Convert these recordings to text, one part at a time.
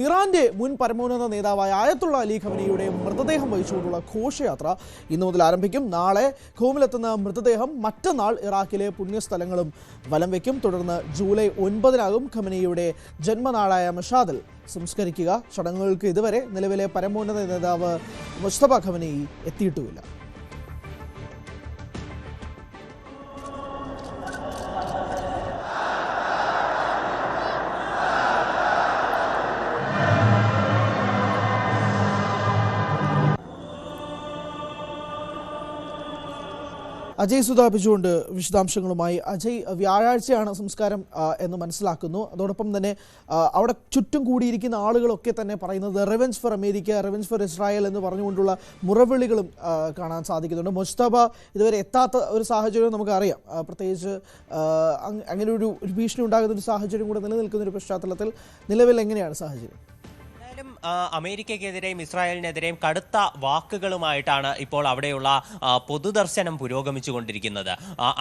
ഇറാന്റെ മുൻ പരമോന്നത നേതാവായ ആയത്തുള്ള അലി ഖമനിയുടെ മൃതദേഹം വഹിച്ചുകൊണ്ടുള്ള ഘോഷയാത്ര ഇന്നു മുതൽ ആരംഭിക്കും. നാളെ ഖൂമിലെത്തുന്ന മൃതദേഹം മറ്റന്നാൾ ഇറാഖിലെ പുണ്യസ്ഥലങ്ങളും വലം വയ്ക്കും. തുടർന്ന് ജൂലൈ 9-നാകും ഖമനിയുടെ ജന്മനാടായ മഷാദിൽ സംസ്കരിക്കുക. ചടങ്ങുകൾക്ക് ഇതുവരെ നിലവിലെ പരമോന്നത നേതാവ് മുസ്തഫ ഖമനി എത്തിയിട്ടുമില്ല. അജയ് സുധാപിച്ചുകൊണ്ട് വിശദാംശങ്ങളുമായി. അജയ്, വ്യാഴാഴ്ചയാണ് സംസ്കാരം എന്ന് മനസ്സിലാക്കുന്നു. അതോടൊപ്പം തന്നെ അവിടെ ചുറ്റും കൂടിയിരിക്കുന്ന ആളുകളൊക്കെ തന്നെ പറയുന്നത് revenge for America, revenge for Israel എന്ന് പറഞ്ഞുകൊണ്ടുള്ള മുറവിളികളും കാണാൻ സാധിക്കുന്നുണ്ട്. മുസ്തഫ ഇതുവരെ എത്താത്ത ഒരു സാഹചര്യം നമുക്കറിയാം. പ്രത്യേകിച്ച് അങ്ങനെ ഒരു ഭീഷണി ഉണ്ടാകുന്ന ഒരു സാഹചര്യം കൂടെ നിലനിൽക്കുന്ന ഒരു പശ്ചാത്തലത്തിൽ നിലവിൽ എങ്ങനെയാണ് സാഹചര്യം? അമേരിക്കയ്ക്കെതിരെയും ഇസ്രായേലിനെതിരെയും കടുത്ത വാക്കുകളുമായിട്ടാണ് ഇപ്പോൾ അവിടെയുള്ള പൊതുദർശനം പുരോഗമിച്ചുകൊണ്ടിരിക്കുന്നത്.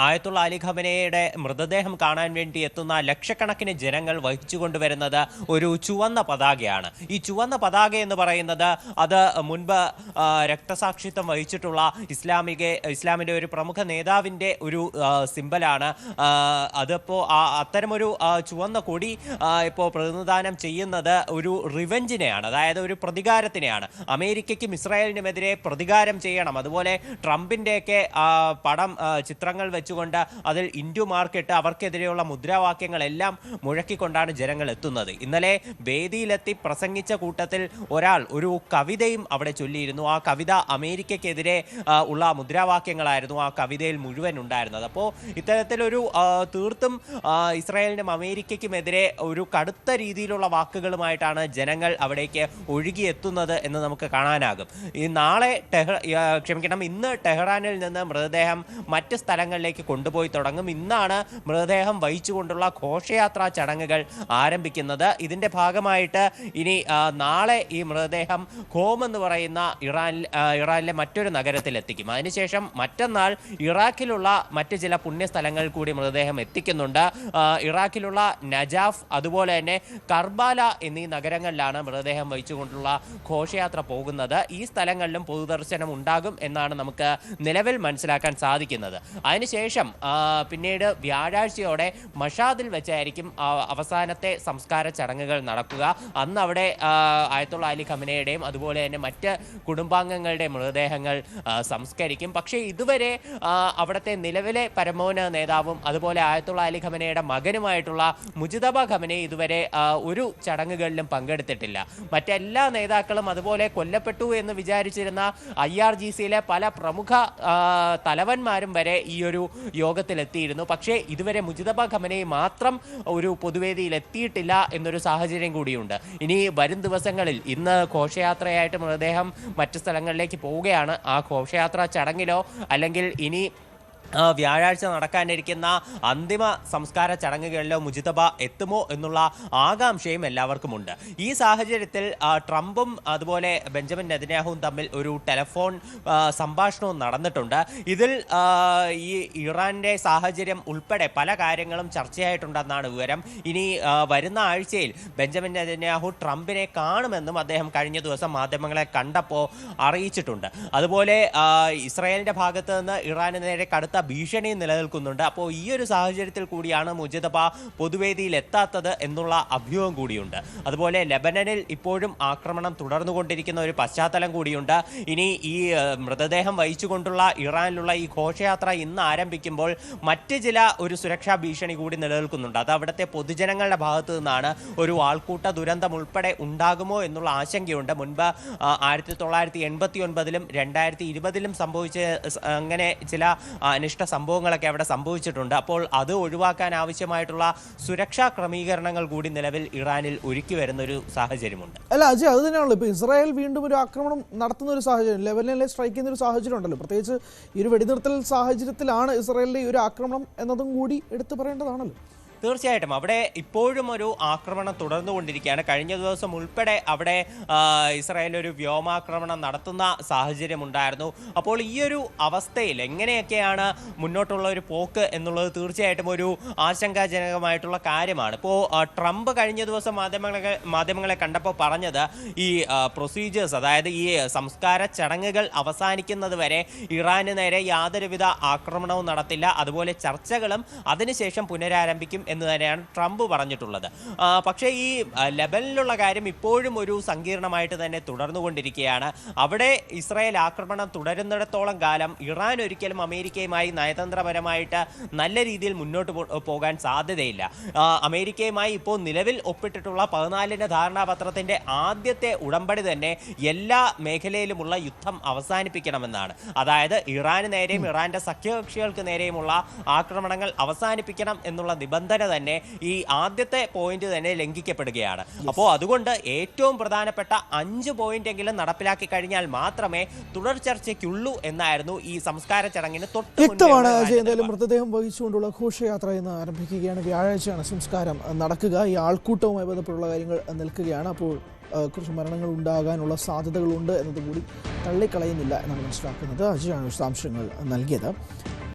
ആയത്തുള്ള അലി ഖമനയുടെ മൃതദേഹം കാണാൻ വേണ്ടി എത്തുന്ന ലക്ഷക്കണക്കിന് ജനങ്ങൾ വഹിച്ചുകൊണ്ടുവരുന്നത് ഒരു ചുവന്ന പതാകയാണ്. ഈ ചുവന്ന പതാക എന്ന് പറയുന്നത് അത് മുൻപ് രക്തസാക്ഷിത്വം വഹിച്ചിട്ടുള്ള ഇസ്ലാമിൻ്റെ ഒരു പ്രമുഖ നേതാവിൻ്റെ ഒരു സിംബലാണ്. അതിപ്പോൾ അത്തരമൊരു ചുവന്ന കൊടി ഇപ്പോൾ പ്രതിനിധാനം ചെയ്യുന്നത് ഒരു റിവെഞ്ചിനെയാണ്, അതായത് ഒരു പ്രതികാരത്തിനെയാണ്. അമേരിക്കയ്ക്കും ഇസ്രായേലിനുമെതിരെ പ്രതികാരം ചെയ്യണം. അതുപോലെ ട്രംപിൻ്റെയൊക്കെ പടം ചിത്രങ്ങൾ വെച്ചുകൊണ്ട് അതിൽ ഇൻഡു മാർക്കിട്ട് അവർക്കെതിരെയുള്ള മുദ്രാവാക്യങ്ങളെല്ലാം മുഴക്കിക്കൊണ്ടാണ് ജനങ്ങൾ എത്തുന്നത്. ഇന്നലെ വേദിയിലെത്തി പ്രസംഗിച്ച കൂട്ടത്തിൽ ഒരാൾ ഒരു കവിതയും അവിടെ ചൊല്ലിയിരുന്നു. ആ കവിത അമേരിക്കയ്ക്കെതിരെ ഉള്ള മുദ്രാവാക്യങ്ങളായിരുന്നു ആ കവിതയിൽ മുഴുവൻ ഉണ്ടായിരുന്നത്. അപ്പോൾ ഇത്തരത്തിലൊരു തീർത്തും ഇസ്രായേലിനും അമേരിക്കയ്ക്കുമെതിരെ ഒരു കടുത്ത രീതിയിലുള്ള വാക്കുകളുമായിട്ടാണ് ജനങ്ങൾ അവിടേക്ക് ഒഴുകിയെത്തുന്നത് എന്ന് നമുക്ക് കാണാനാകും. ഇന്ന് ടെഹ്റാനിൽ നിന്ന് മൃതദേഹം മറ്റ് സ്ഥലങ്ങളിലേക്ക് കൊണ്ടുപോയി തുടങ്ങും. ഇന്നാണ് മൃതദേഹം വഹിച്ചുകൊണ്ടുള്ള ഘോഷയാത്രാ ചടങ്ങുകൾ ആരംഭിക്കുന്നത്. ഇതിന്റെ ഭാഗമായിട്ട് ഇനി നാളെ ഈ മൃതദേഹം ഖോം എന്ന് പറയുന്ന ഇറാനിലെ മറ്റൊരു നഗരത്തിൽ എത്തിക്കും. അതിനുശേഷം മറ്റന്നാൾ ഇറാഖിലുള്ള മറ്റ് ചില പുണ്യസ്ഥലങ്ങൾ കൂടി മൃതദേഹം എത്തിക്കുന്നുണ്ട്. ഇറാഖിലുള്ള നജാഫ്, അതുപോലെ തന്നെ കർബാല എന്നീ നഗരങ്ങളിലാണ് മൃതദേഹം വഹിച്ചുകൊണ്ടുള്ള ഘോഷയാത്ര പോകുന്നത്. ഈ സ്ഥലങ്ങളിലും പൊതുദർശനം ഉണ്ടാകും എന്നാണ് നമുക്ക് നിലവിൽ മനസ്സിലാക്കാൻ സാധിക്കുന്നത്. അതിനുശേഷം പിന്നീട് വ്യാഴാഴ്ചയോടെ മഷാദിൽ വെച്ചായിരിക്കും അവസാനത്തെ സംസ്കാര ചടങ്ങുകൾ നടക്കുക. അന്ന് അവിടെ ആയത്തുള്ള അലി ഖമനയുടെയും അതുപോലെ തന്നെ മറ്റ് കുടുംബാംഗങ്ങളുടെ മൃതദേഹങ്ങൾ സംസ്കരിക്കും. പക്ഷേ ഇതുവരെ അവിടുത്തെ നിലവിലെ പരമോന്നത നേതാവും അതുപോലെ ആയത്തുള്ള അലി ഖമനയുടെ മകനുമായിട്ടുള്ള മുജിതബ ഖമനെ ഇതുവരെ ഒരു ചടങ്ങുകളിലും പങ്കെടുത്തിട്ടില്ല. മറ്റെല്ലാ നേതാക്കളും അതുപോലെ കൊല്ലപ്പെട്ടു എന്ന് വിചാരിച്ചിരുന്ന IRGCയിലെ പല പ്രമുഖ തലവന്മാരും വരെ ഈ ഒരു യോഗത്തിലെത്തിയിരുന്നു. പക്ഷേ ഇതുവരെ മുജിതബ ഖമനെ മാത്രം ഒരു പൊതുവേദിയിൽ എത്തിയിട്ടില്ല എന്നൊരു സാഹചര്യം കൂടിയുണ്ട്. ഇനി വരും ദിവസങ്ങളിൽ ഇന്ന് ഘോഷയാത്രയായിട്ട് മൃതദേഹം മറ്റു സ്ഥലങ്ങളിലേക്ക് പോവുകയാണ്. ആ ഘോഷയാത്രാ ചടങ്ങിലോ അല്ലെങ്കിൽ ഇനി വ്യാഴാഴ്ച നടക്കാനിരിക്കുന്ന അന്തിമ സംസ്കാര ചടങ്ങുകളിലോ മുജിതബ എത്തുമോ എന്നുള്ള ആകാംക്ഷയും എല്ലാവർക്കുമുണ്ട്. ഈ സാഹചര്യത്തിൽ ട്രംപും അതുപോലെ ബെഞ്ചമിൻ നെതന്യാഹുവും തമ്മിൽ ഒരു ടെലിഫോൺ സംഭാഷണവും നടന്നിട്ടുണ്ട്. ഇതിൽ ഈ ഇറാന്റെ സാഹചര്യം ഉൾപ്പെടെ പല കാര്യങ്ങളും ചർച്ചയായിട്ടുണ്ടെന്നാണ് വിവരം. ഇനി വരുന്ന ആഴ്ചയിൽ ബെഞ്ചമിൻ നെതന്യാഹു ട്രംപിനെ കാണുമെന്നും അദ്ദേഹം കഴിഞ്ഞ ദിവസം മാധ്യമങ്ങളെ കണ്ടപ്പോൾ അറിയിച്ചിട്ടുണ്ട്. അതുപോലെ ഇസ്രായേലിന്റെ ഭാഗത്ത് നിന്ന് ഇറാന് നേരെ കടുത്ത ഭീഷണി നിലനിൽക്കുന്നുണ്ട്. അപ്പോൾ ഈ ഒരു സാഹചര്യത്തിൽ കൂടിയാണ് മുജിതബ പൊതുവേദിയിൽ എത്താത്തത് എന്നുള്ള അഭ്യൂഹം കൂടിയുണ്ട്. അതുപോലെ ലെബനനിൽ ഇപ്പോഴും ആക്രമണം തുടർന്നുകൊണ്ടിരിക്കുന്ന ഒരു പശ്ചാത്തലം കൂടിയുണ്ട്. ഇനി ഈ മൃതദേഹം വഹിച്ചുകൊണ്ടുള്ള ഇറാനിലുള്ള ഈ ഘോഷയാത്ര ഇന്ന് ആരംഭിക്കുമ്പോൾ മറ്റ് ചില ഒരു സുരക്ഷാ ഭീഷണി കൂടി നിലനിൽക്കുന്നുണ്ട്. അത് അവിടുത്തെ പൊതുജനങ്ങളുടെ ഭാഗത്തു നിന്നാണ്. ഒരു ആൾക്കൂട്ട ദുരന്തം ഉൾപ്പെടെ ഉണ്ടാകുമോ എന്നുള്ള ആശങ്കയുണ്ട്. മുൻപ് 1989-ലും 2020-ലും സംഭവിച്ച അങ്ങനെ ചില അനിഷ്ട സംഭവങ്ങളൊക്കെ അവിടെ സംഭവിച്ചിട്ടുണ്ട്. അപ്പോൾ അത് ഒഴിവാക്കാൻ ആവശ്യമായിട്ടുള്ള സുരക്ഷാ ക്രമീകരണങ്ങൾ കൂടി നിലവിൽ ഇറാനിൽ ഒരുക്കി വരുന്ന ഒരു സാഹചര്യമുണ്ട്. അല്ല അജയ്, അത് തന്നെയാണല്ലോ ഇപ്പോൾ ഇസ്രായേൽ വീണ്ടും ഒരു ആക്രമണം നടത്തുന്ന ഒരു സാഹചര്യം, ലെബനനിലെ സ്ട്രൈക്ക് ചെയ്യുന്ന ഒരു സാഹചര്യം ഉണ്ടല്ലോ. പ്രത്യേകിച്ച് ഈ ഒരു വെടിനിർത്തൽ സാഹചര്യത്തിലാണ് ഇസ്രായേലിന്റെ ഈ ഒരു ആക്രമണം എന്നതും കൂടി എടുത്തു പറയേണ്ടതാണല്ലോ. തീർച്ചയായിട്ടും അവിടെ ഇപ്പോഴും ഒരു ആക്രമണം തുടർന്നുകൊണ്ടിരിക്കുകയാണ്. കഴിഞ്ഞ ദിവസം ഉൾപ്പെടെ അവിടെ ഇസ്രായേൽ ഒരു വ്യോമാക്രമണം നടത്തുന്ന സാഹചര്യമുണ്ടായിരുന്നു. അപ്പോൾ ഈ ഒരു അവസ്ഥയിൽ എങ്ങനെയൊക്കെയാണ് മുന്നോട്ടുള്ള ഒരു പോക്ക് എന്നുള്ളത് തീർച്ചയായിട്ടും ഒരു ആശങ്കാജനകമായിട്ടുള്ള കാര്യമാണ്. ഇപ്പോൾ ട്രംപ് കഴിഞ്ഞ ദിവസം മാധ്യമങ്ങളെ കണ്ടപ്പോൾ പറഞ്ഞത് ഈ പ്രൊസീജിയേഴ്സ്, അതായത് ഈ സംസ്കാര ചടങ്ങുകൾ അവസാനിക്കുന്നത് വരെ ഇറാന് നേരെ യാതൊരുവിധ ആക്രമണവും നടത്തില്ല, അതുപോലെ ചർച്ചകളും അതിനുശേഷം പുനരാരംഭിക്കും എന്ന് തന്നെയാണ് ട്രംപ് പറഞ്ഞിട്ടുള്ളത്. പക്ഷേ ഈ ലെബനനിലുള്ള കാര്യം ഇപ്പോഴും ഒരു സങ്കീർണമായിട്ട് തന്നെ തുടർന്നുകൊണ്ടിരിക്കുകയാണ്. അവിടെ ഇസ്രായേൽ ആക്രമണം തുടരുന്നിടത്തോളം കാലം ഇറാൻ ഒരിക്കലും അമേരിക്കയുമായി നയതന്ത്രപരമായിട്ട് നല്ല രീതിയിൽ മുന്നോട്ട് പോകാൻ സാധ്യതയില്ല. അമേരിക്കയുമായി ഇപ്പോൾ നിലവിൽ ഒപ്പിട്ടിട്ടുള്ള 14 ധാരണാപത്രത്തിന്റെ ആദ്യത്തെ ഉടമ്പടി തന്നെ എല്ലാ മേഖലയിലുമുള്ള യുദ്ധം അവസാനിപ്പിക്കണമെന്നാണ്. അതായത് ഇറാന് നേരെയും ഇറാന്റെ സഖ്യകക്ഷികൾക്ക് നേരെയുമുള്ള ആക്രമണങ്ങൾ അവസാനിപ്പിക്കണം എന്നുള്ള നിബന്ധന തന്നെ ഈ ആദ്യത്തെ പോയിന്റ് തന്നെ ലംഘിക്കപ്പെടുകയാണ്. അപ്പോൾ അതുകൊണ്ട് ഏറ്റവും പ്രധാനപ്പെട്ട 5 പോയിന്റെങ്കിലും നടപ്പിലാക്കി കഴിഞ്ഞാൽ മാത്രമേ തുടർ ചർച്ചയ്ക്കുള്ളൂ എന്നായിരുന്നു ഈ സംസ്കാര ചടങ്ങിന് വ്യക്തമാണ്. എന്തായാലും മൃതദേഹം വഹിച്ചുകൊണ്ടുള്ള ഘോഷയാത്ര ഇന്ന് ആരംഭിക്കുകയാണ്. വ്യാഴാഴ്ചയാണ് സംസ്കാരം നടക്കുക. ഈ ആൾക്കൂട്ടവുമായി ബന്ധപ്പെട്ടുള്ള കാര്യങ്ങൾ നിൽക്കുകയാണ്. അപ്പോൾ കുറച്ച് മരണങ്ങൾ ഉണ്ടാകാനുള്ള സാധ്യതകളുണ്ട് എന്നതുകൂടി തള്ളിക്കളയുന്നില്ല എന്നാണ് മനസ്സിലാക്കുന്നത്. അജയാണ് വിശദാംശങ്ങൾ നൽകിയത്.